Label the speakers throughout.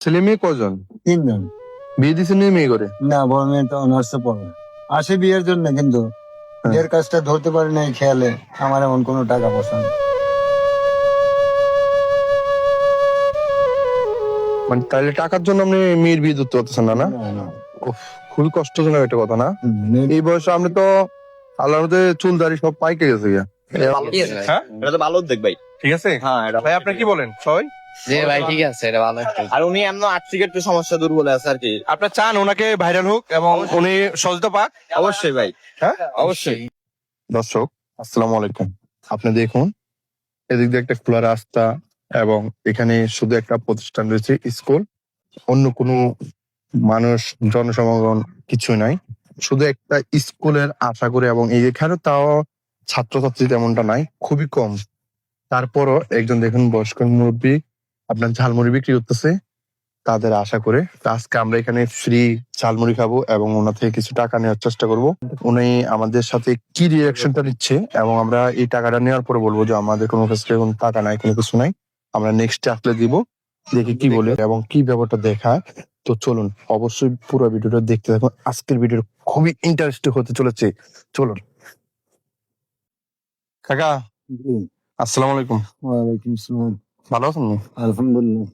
Speaker 1: ছেলে মেয়ে কজন?
Speaker 2: তিনজন।
Speaker 1: বিয়ে দিছে নিয়ে মেয়ে করে?
Speaker 2: না, বড় মেয়েটা অনার্সে পড়ে, আসে বিয়ের জন্য, কিন্তু বিয়ের কাজটা ধরতে পারি নাই খেয়ালে। আমার এমন কোনো টাকা পয়সা নেই।
Speaker 1: মানে তাহলে টাকার জন্য আপনি মেয়ের বিয়ে দিতে পারতেছেন না? না,
Speaker 2: না, না।
Speaker 1: উফ, খুবই কষ্টজনক একটা কথা না?
Speaker 2: মেয়ে-
Speaker 1: এই বয়সে আপনি তো আল্লাহর মধ্যে চুল দাড়ি সব পাইকে গেছে গিয়া।
Speaker 3: হ্যাঁ এটা তো ভালো উদ্যোগ ভাই।
Speaker 1: ঠিক আছে
Speaker 3: হ্যাঁ এটা
Speaker 1: ভাই, আপনি কি বলেন সবাই?
Speaker 4: জি ভাই, ঠিক আছে, এটা ভালো একটা।
Speaker 3: আর উনি এমন আর্থিক একটু সমস্যা দূর বলে আছে আর কি।
Speaker 1: আপনার চান ওনাকে ভাইরাল হোক এবং উনি সহজতা পাক?
Speaker 3: অবশ্যই ভাই,
Speaker 1: হ্যাঁ
Speaker 3: অবশ্যই।
Speaker 1: দর্শক আসসালামু আলাইকুম। আপনি দেখুন এদিক দিয়ে একটা খোলা রাস্তা এবং এখানে শুধু একটা প্রতিষ্ঠান রয়েছে, স্কুল। অন্য কোনো মানুষ জনসমাগম কিছু নাই, শুধু একটা স্কুলের আশা করে। এবং এখানে তাও ছাত্রছাত্রী তেমনটা নাই, খুবই কম। তারপরও একজন দেখুন বয়স্ক মুরব্বী আপনার ঝালমুড়ি বিক্রি করতেছে তাদের আশা করে। তো আজকে আমরা এখানে ফ্রি ঝালমুড়ি খাবো এবং ওনার থেকে কিছু টাকা নেওয়ার চেষ্টা করব। উনি আমাদের সাথে কি রিয়াকশনটা নিচ্ছে এবং আমরা এই টাকাটা নেওয়ার পরে বলবো যে আমাদের কোনো কাছে কোনো টাকা নাই, কোনো কিছু নাই, আমরা নেক্সট আসলে দিব, দেখি কি বলে এবং কি ব্যাপারটা দেখায়। তো চলুন অবশ্যই পুরো ভিডিওটা দেখতে থাকুন, আজকের ভিডিও খুবই ইন্টারেস্টিং হতে চলেছে। চলুন কাকা,
Speaker 2: জি।
Speaker 1: আসসালামু আলাইকুম।
Speaker 2: ওয়ালাইকুম আসসালাম।
Speaker 1: ভালো আছেন?
Speaker 2: আলহামদুলিল্লাহ।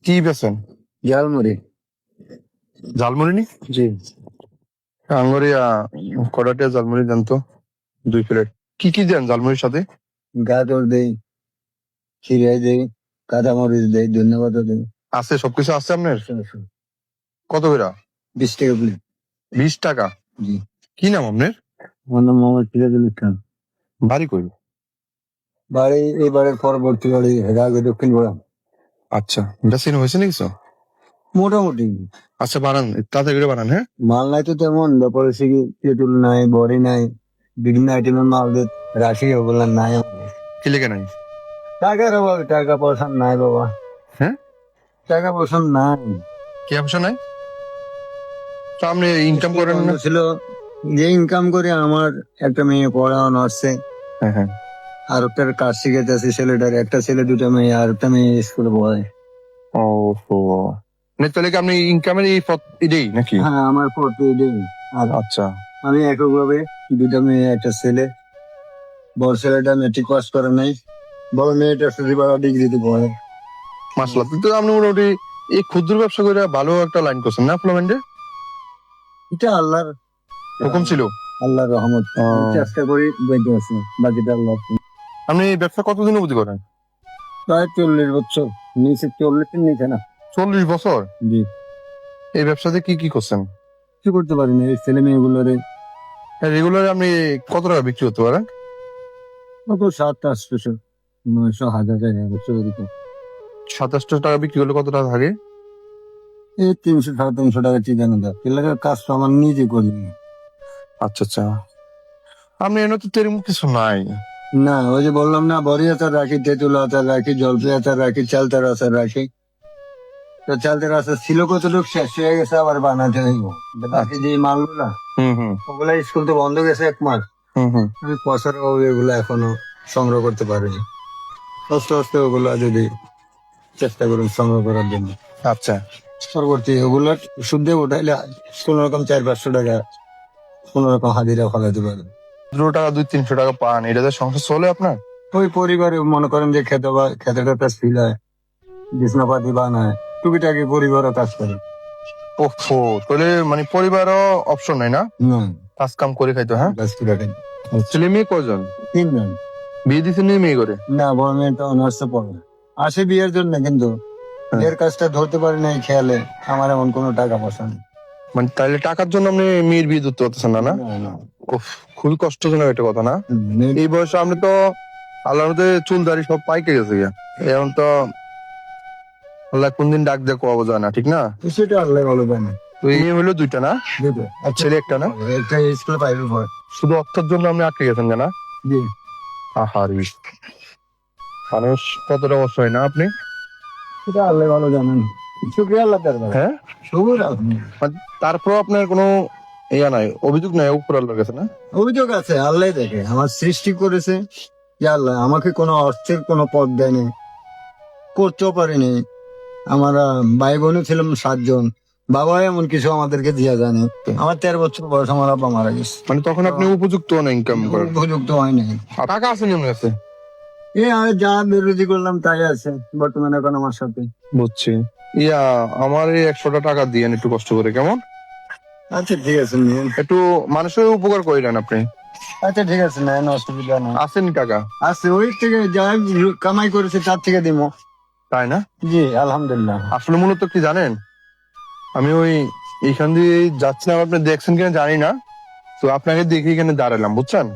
Speaker 1: কি বেছেন?
Speaker 2: ঝালমুড়ি।
Speaker 1: ঝালমুড়ি নি?
Speaker 2: জি।
Speaker 1: আঙ্গুরিয়া কড়াটিয়া ঝালমুড়ি দেন তো 2 প্লেট। কি কি দেন ঝালমুড়ির সাথে?
Speaker 2: গাজর দেই, খিরে দেই, কাঁচামরিচ দেই, ধন্যবাদ দেই।
Speaker 1: আছে, সবকিছু আছে আপনার? কত করে?
Speaker 2: 20 টাকা প্লেট।
Speaker 1: 20 টাকা?
Speaker 2: জি।
Speaker 1: কি নাম আপনার?
Speaker 2: আমার নাম মোহাম্মদ সিরাজুল ইসলাম।
Speaker 1: বাড়ি কই?
Speaker 2: বাড়ি এবারের পরবর্তী বাড়ি রাগে দক্ষিণ গোড়া।
Speaker 1: আচ্ছা, এটা সিন হয়েছে নাকি কিছু?
Speaker 2: মোটামুটি।
Speaker 1: আচ্ছা বানান, তাড়াতাড়ি করে বানান। হ্যাঁ
Speaker 2: মাল নাই তো তেমন, ব্যাপারে সে তেঁতুল নাই, বড়ি নাই, বিভিন্ন আইটেমের মাল দিয়ে রাখি, ওগুলো নাই।
Speaker 1: কি লেগে নাই?
Speaker 2: টাকার অভাবে, টাকা পয়সা নাই বাবা।
Speaker 1: হ্যাঁ
Speaker 2: টাকা পয়সা নাই।
Speaker 1: কি অবসর নাই? তো আপনি ইনকাম করেন না?
Speaker 2: বন্ধ ছিল, যে ইনকাম করে আমার একটা মেয়ে পড়ানো আসছে,
Speaker 1: হ্যাঁ হ্যাঁ।
Speaker 2: আর একটা কাজ শিখাইতেছে ছেলেটার, একটা ছেলে দুটা মেয়ে, আর একটা মেয়ে স্কুলে পড়ে।
Speaker 1: ও হো, মানে তাহলে কি আপনি ইনকামের এই পথ এটাই নাকি?
Speaker 2: হ্যাঁ, আমার পড়তে দেই। আর
Speaker 1: আচ্ছা।
Speaker 2: আমি এককভাবে দুটা মেয়ে একটা ছেলে। বড় ছেলেটা মেট্রিক পাস করে নাই, বড় মেয়েটা সচিবালয় ডিগ্রিতে পড়ে।
Speaker 1: মাশাআল্লাহ, তো আপনি মোটামুটি এই ক্ষুদ্র ব্যবসা করে ভালো একটা লাইন করছেন না ফ্লোমেন্টে?
Speaker 2: এটা আল্লাহর
Speaker 1: হুকুম ছিল।
Speaker 2: আল্লাহর রহমত।
Speaker 1: ও।
Speaker 2: আমি চেষ্টা করি বেঁচে আছি, বাকিটা আল্লাহ।
Speaker 1: আপনি এই ব্যবসা কতদিন অবধি করেন?
Speaker 2: প্রায় 40 বছর। নিচে 40 নিচে না।
Speaker 1: 40 বছর?
Speaker 2: জি।
Speaker 1: এই ব্যবসাতে কি কি করছেন?
Speaker 2: কি করতে পারি না, এই ছেলে মেয়েগুলোরে
Speaker 1: রেগুলার আপনি কত টাকা বিক্রি করতে পারেন?
Speaker 2: কত 700-800 900 1000 টাকা এরকম।
Speaker 1: 2700 টাকা বিক্রি করলে কত টাকা থাকে?
Speaker 2: এই 300-350 টাকা চিকানো দেয়। এলাকার কাজ তো আমার নিজে করি।
Speaker 1: আচ্ছা আচ্ছা, আপনি এনে তো তেমন কিছু নাই।
Speaker 2: না, ওই যে বললাম না, বড়ি আচার রাখি, তেঁতুল আচার রাখি, জলপাই আচার রাখি, চালতার আচার রাখি। তো চালতার আচার ছিল কতটুকু, শেষ হয়ে গেছে, আবার বানাতে হইব। বাকি যে মালগুলা,
Speaker 1: হুম।
Speaker 2: ওগুলা স্কুল তো বন্ধ গেছে 1 মাস।
Speaker 1: হুম।
Speaker 2: আমি পয়সার অভাবে এগুলো এখনো সংগ্রহ করতে পারিনি। আস্তে আস্তে ওগুলা যদি চেষ্টা করুন সংগ্রহ করার জন্য।
Speaker 1: আচ্ছা।
Speaker 2: পরবর্তী ওগুলো শুদ্ধে উঠাইলে কোন রকম 400-500 টাকা কোন রকম হাজিরা ফলাতে পারে।
Speaker 1: 2 টাকা 200-300 টাকা পান, এটাতে সংসার চলে আপনার?
Speaker 2: ওই পরিবারে মনে করেন যে খেতেটা কাজ ফিলায়, বিছনাপাতি বানায়, টুকিটাকি পরিবারও কাজ করে।
Speaker 1: ওহো, তাহলে মানে পরিবারও অপশন নাই না,
Speaker 2: হুম,
Speaker 1: কাজ কাম করে খাইতো? হ্যাঁ।
Speaker 2: কাজ করে খাই।
Speaker 1: ছেলে মেয়ে কজন?
Speaker 2: 3 জন।
Speaker 1: বিয়ে দিছে নিয়ে মেয়ে করে?
Speaker 2: না, বড় মেয়েটা অনার্সে পড়ে, আসে বিয়ের জন্য, কিন্তু বিয়ের কাজটা ধরতে পারি নাই খেয়ালে। আমার এমন কোনো টাকা পয়সা নেই।
Speaker 1: মানে তাহলে টাকার জন্য আপনি মেয়ের বিয়ে দিতে পারতেছেন না? না,
Speaker 2: না, না।
Speaker 1: উফ, খুবই কষ্টজনক একটা কথা না?
Speaker 2: মেয়ে-
Speaker 1: এই বয়সে আপনি তো আল্লাহর মধ্যে চুল দাড়ি সব পাইকে গেছে গিয়া। এখন তো আল্লাহ কোনদিন ডাক দিয়ে কোয়া যায় না, ঠিক না?
Speaker 2: সেটা আল্লাহ ভালো জানে।
Speaker 1: তো এই মেয়ে হলো 2টা না,
Speaker 2: দুটো।
Speaker 1: আর ছেলে একটা না?
Speaker 2: একটা স্কুলে পাইবে পড়ে।
Speaker 1: শুধু অর্থের জন্য আপনি আটকে গেছেন না?
Speaker 2: জি।
Speaker 1: আহারি, মানুষ কতটা অসহায় না আপনি?
Speaker 2: সেটা আল্লাহ ভালো জানেন। শুক্রিয়া আল্লাহ তার।
Speaker 1: হ্যাঁ,
Speaker 2: শুকুর আপনি।
Speaker 1: মানে তারপর আপনার কোনো ইয়া নাই, অভিযোগ নাই উপর আল্লাহর কাছে? না,
Speaker 2: অভিযোগ আছে, আল্লাহ দেখে। আমার সৃষ্টি করেছে যে আল্লাহ, আমাকে কোনো অর্থের কোনো পথ দেয়নি, করতেও পারিনি। আমার ভাই বোনও ছিলাম 7 জন। বাবা এমন কিছু আমাদেরকে দিয়া জানে। আমার 13 বছর বয়স আমার আব্বা মারা গেছে।
Speaker 1: মানে তখন আপনি উপযুক্ত না ইনকাম করার,
Speaker 2: উপযুক্ত হয় নাই।
Speaker 1: টাকা আছে নিয়ম আছে।
Speaker 2: আমি যা বিরোধী করলাম তাই আছে বর্তমানে এখন আমার সাথে।
Speaker 1: বুঝছি। আমার এই 100টা টাকা দিয়ে একটু কষ্ট করে, কেমন?
Speaker 2: আচ্ছা ঠিক আছে নেন।
Speaker 1: একটু মানুষের উপকার করিলেন আপনি।
Speaker 2: আচ্ছা ঠিক আছে নেন, অসুবিধা নেই।
Speaker 1: আসেনি টাকা?
Speaker 2: আছে ওই থেকে যা কামাই করেছে তার থেকে দিব।
Speaker 1: তাই না?
Speaker 2: জি আলহামদুলিল্লাহ।
Speaker 1: আসলে মূলত কি জানেন, আমি ওই এইখান দিয়ে যাচ্ছিলাম, আপনি দেখছেন কিনা জানি না, তো আপনাকে দেখে এখানে দাঁড়ালাম, বুঝছেন?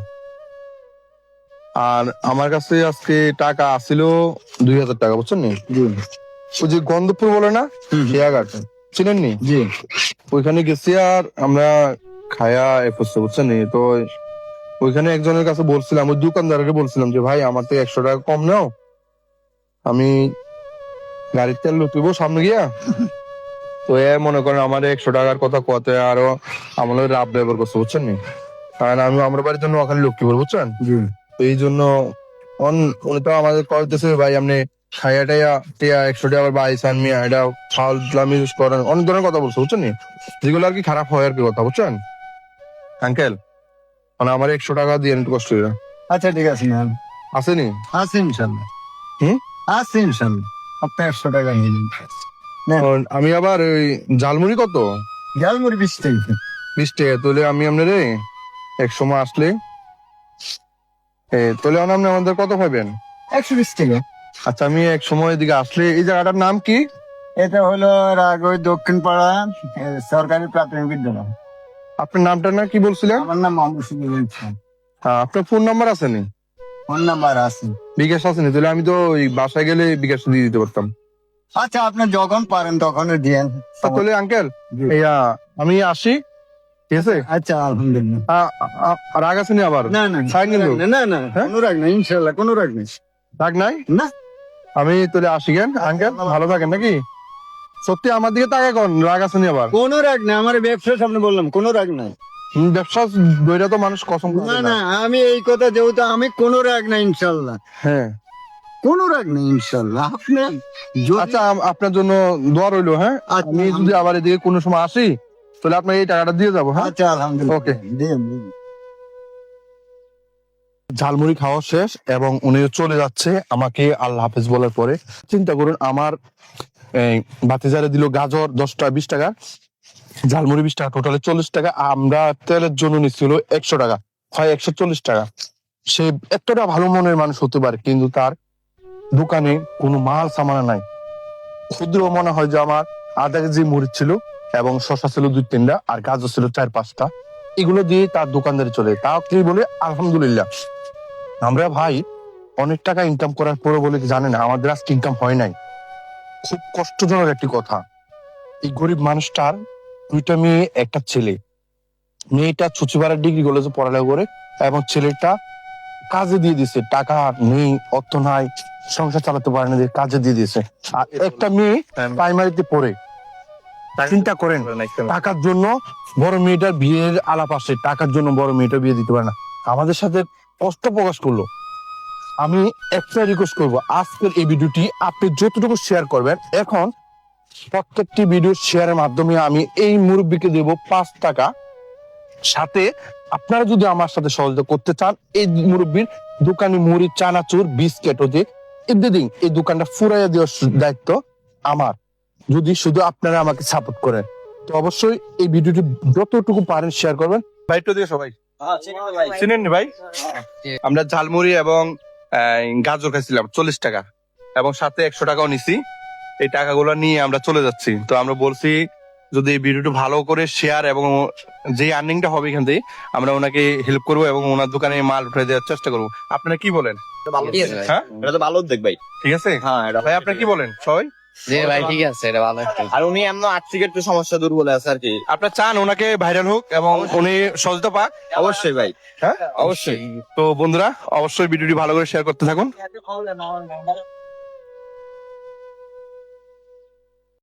Speaker 1: আর আমার কাছে আজকে টাকা আসছিল 2000 টাকা, বুঝছেন নি?
Speaker 2: জি
Speaker 1: ওই যে গন্ধপুর বলে না, খেয়াঘাট, চিনেন নি?
Speaker 2: জি
Speaker 1: ওইখানে গেছি আর আমরা খায়া এসেছি, বুঝছেন নি? তো ওইখানে একজনের কাছে বলছিলাম, ওই দোকানদারকে বলছিলাম যে ভাই আমার থেকে 100 টাকা কম নাও, আমি গাড়ির তেল লুটিবো সামনে গিয়া। তো এ মনে করেন আমার 100 টাকার কথা কতে আরো আমার রাব ব্যবহার করছে, বুঝছেন নি? কারণ আমি আমার বাড়ির জন্য ওখানে লক্ষ্মীপুর, বুঝছেন?
Speaker 2: জি
Speaker 1: তো এই জন্য উনি তো আমাদের করতেছে ভাই আপনি খাইয়া টাইয়া টিয়া 100 টাকা আবার বাইসান মিয়া এটা ফাউল ইউজ করেন, অনেক ধরনের কথা বলছে, বুঝছেন নি? যেগুলো আর কি খারাপ হয় আর কি কথা, বুঝছেন আঙ্কেল? মানে আমার 100 টাকা দিয়ে একটু কষ্ট করে
Speaker 2: আচ্ছা ঠিক আছে নেন।
Speaker 1: আসেনি।
Speaker 2: আছে ইনশাল্লাহ।
Speaker 1: হুম?
Speaker 2: আছে ইনশাল্লাহ। আপনি 100 টাকা নিয়ে নিন। নেন।
Speaker 1: আমি আবার ওই ঝালমুড়ি কত,
Speaker 2: ঝালমুড়ি 20 টাকা।
Speaker 1: 20 টাকা তোলে আমি আপনার এক সময় আসলে তোলে আপনি আমাদের কত পাবেন?
Speaker 2: 120 টাকা।
Speaker 1: আচ্ছা আমি এক সময় এদিকে আসলে, এই জায়গাটার নাম কি?
Speaker 2: এটা হলো রাগই দক্ষিণ পাড়া সরকারি প্রাথমিক বিদ্যালয়।
Speaker 1: আপনার নামটা না কি বলছিলেন?
Speaker 2: আমার নাম মোহাম্মদ শফিকুল ইসলাম।
Speaker 1: হ্যাঁ, আপনার ফোন নাম্বার আছে নি?
Speaker 2: ফোন নাম্বার আছে।
Speaker 1: বিকাশ আছে নি? তাহলে আমি তো ওই বাসায় গেলে বিকাশ দিয়ে দিতে পারতাম।
Speaker 2: আচ্ছা আপনি যখন পারেন তখন দিয়েন।
Speaker 1: তাহলে আঙ্কেল
Speaker 2: জি।
Speaker 1: আমি আসি, ঠিক আছে?
Speaker 2: আচ্ছা আলহামদুলিল্লাহ।
Speaker 1: রাগ আছে নি আবার?
Speaker 2: না না
Speaker 1: ছাই কিন্তু?
Speaker 2: না না
Speaker 1: হ্যাঁ?
Speaker 2: কোনো রাগ নাই ইনশাল্লাহ, কোনো রাগ নেই।
Speaker 1: রাগ নাই?
Speaker 2: না
Speaker 1: আমি তাহলে আসি কেন আঙ্কেল, ভালো থাকেন নাকি? সত্যি আমার দিকে তাকায় কোন, রাগ আছে নি আবার?
Speaker 2: কোনো রাগ নাই, আমার ব্যবসার সামনে বললাম কোনো রাগ নাই।
Speaker 1: ব্যবসা দইটা তো মানুষ কসম করে
Speaker 2: না
Speaker 1: না।
Speaker 2: না আমি এই কথা যেহেতু আমি কোনো রাগ নাই ইনশাল্লাহ,
Speaker 1: হ্যাঁ
Speaker 2: কোনো রাগ নেই ইনশাল্লাহ। আপনি যদি-
Speaker 1: আচ্ছা আপনার জন্য দোয়া রইলো। হ্যাঁ,
Speaker 2: আচ্ছা,
Speaker 1: আমি যদি আবার এদিকে কোনো সময় আসি তাহলে আপনার এই টাকাটা দিয়ে যাবো। হ্যাঁ,
Speaker 2: আচ্ছা আলহামদুলিল্লাহ।
Speaker 1: ওকে।
Speaker 2: দিন।
Speaker 1: ঝালমুড়ি খাওয়া শেষ এবং উনি চলে যাচ্ছে আমাকে আল্লাহ হাফেজ বলার পরে। চিন্তা করুন, আমার বাতিজারে দিল গাজর 10 টাকা 20 টাকা, ঝালমুড়ি 20 টাকা, টোটালে 40 টাকা। আমরা তেলের জন্য নিচ্ছিল 100 টাকা, হয় 140 টাকা। সে এতটা ভালো মনের মানুষ হতে পারে, কিন্তু তার দোকানে কোনো মাল সামানা নাই। ক্ষুদ্র মনে হয় যে আমার আধা কেজি মরিচ ছিল এবং শসা ছিল 2-3টা আর গাজর ছিল 4-5টা, এগুলো দিয়ে তার দোকানদারি চলে। তাও কি বলে আলহামদুলিল্লাহ। আমরা ভাই অনেক টাকা ইনকাম করার পরে বলে কি জানে না আমাদের আজকে ইনকাম হয় নাই। খুব কষ্টজনক একটি কথা। এই গরিব মানুষটার 2টা মেয়ে, একটা ছেলে। মেয়েটা চুচিপাড়ার ডিগ্রি কলেজে পড়ালেখা করে এবং ছেলেটা কাজে দিয়ে দিছে, টাকা নেই, অর্থ নাই, সংসার চালাতে পারে না, কাজে দিয়ে দিয়েছে। আর একটা মেয়ে প্রাইমারিতে পড়ে। চিন্তা করেন, টাকার জন্য বড় মেয়েটার বিয়ের আলাপ আসে, টাকার জন্য বড় মেয়েটা বিয়ে দিতে পারে না। আমাদের সাথে কষ্ট প্রকাশ করলো। আমি একটা রিকোয়েস্ট করবো, আজকের এই ভিডিওটি আপনি যতটুকু শেয়ার করবেন, এখন প্রত্যেকটি ভিডিও শেয়ারের মাধ্যমে আমি এই মুরব্বীকে দেব 5 টাকা। সাথে আপনারা যদি আমার সাথে সহযোগিতা করতে চান, এই মুরব্বীর দোকানে মুড়ি, চানাচুর, বিস্কেট ও যে ইত্যাদি এই দোকানটা ফুরাইয়া দেওয়ার দায়িত্ব আমার। যদি শুধু আপনারা আমাকে সাপোর্ট করেন তো অবশ্যই এই ভিডিওটি যতটুকু পারেন শেয়ার করবেন। ভাইটো দিয়ে সবাই চিনেন নি ভাই? আমরা ঝালমুড়ি এবং গাজর খাইছিলাম 40 টাকা এবং সাথে 100 টাকাও নিছি। এই টাকাগুলো নিয়ে আমরা চলে যাচ্ছি। তো আমরা বলছি যদি এই ভিডিওটি ভালো করে শেয়ার এবং যে আর্নিংটা হবে এখান থেকে আমরা ওনাকে হেল্প করবো এবং ওনার দোকানে মাল উঠে দেওয়ার চেষ্টা করবো। আপনারা কি বলেন?
Speaker 3: ভালো
Speaker 4: ঠিক আছে ভাই।
Speaker 1: হ্যাঁ,
Speaker 3: এটা তো ভালো উদ্যোগ ভাই।
Speaker 1: ঠিক আছে
Speaker 3: হ্যাঁ এটা
Speaker 1: ভাই, আপনারা কি বলেন সবাই?
Speaker 4: জি ভাই ঠিক আছে, এটা ভালো একটা।
Speaker 3: আর উনি এমন আর্থিক একটু সমস্যা দূর বলে আছে আর কি।
Speaker 1: আপনারা চান ওনাকে ভাইরাল হোক এবং উনি সহজতা পাক?
Speaker 3: অবশ্যই ভাই,
Speaker 1: হ্যাঁ
Speaker 3: অবশ্যই।
Speaker 1: তো বন্ধুরা অবশ্যই ভিডিওটি ভালো করে শেয়ার করতে থাকুন।